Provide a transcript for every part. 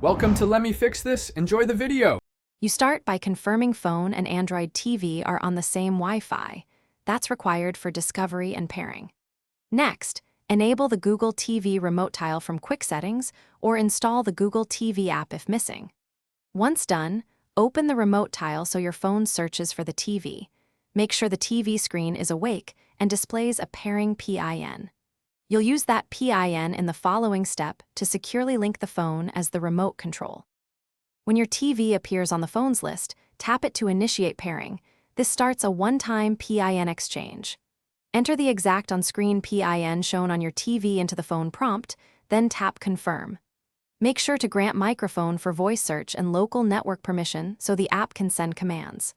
Welcome to Let Me Fix This. Enjoy the video. You start by confirming phone and Android TV are on the same Wi-Fi. That's required for discovery and pairing. Next, enable the Google TV remote tile from Quick Settings or install the Google TV app if missing. Once done, open the remote tile so your phone searches for the TV. Make sure the TV screen is awake and displays a pairing PIN. You'll use that PIN in the following step to securely link the phone as the remote control. When your TV appears on the phones list, tap it to initiate pairing. This starts a one-time PIN exchange. Enter the exact on-screen PIN shown on your TV into the phone prompt, then tap Confirm. Make sure to grant microphone for voice search and local network permission so the app can send commands.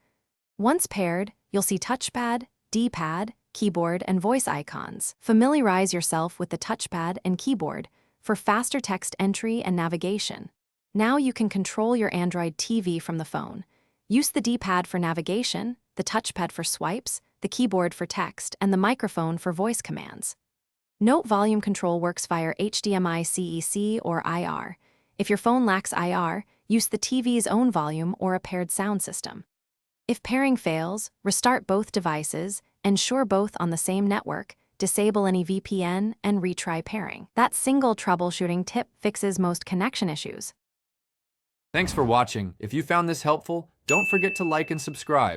Once paired, you'll see touchpad, D-pad, keyboard, and voice icons. Familiarize yourself with the touchpad and keyboard for faster text entry and navigation. Now you can control your Android TV from the phone. Use the D-pad for navigation, the touchpad for swipes, the keyboard for text, and the microphone for voice commands. Note volume control works via HDMI CEC or IR. If your phone lacks IR, use the TV's own volume or a paired sound system. If pairing fails, restart both devices, ensure both on the same network, disable any VPN, and retry pairing. That single troubleshooting tip fixes most connection issues. Thanks for watching. If you found this helpful, don't forget to like and subscribe.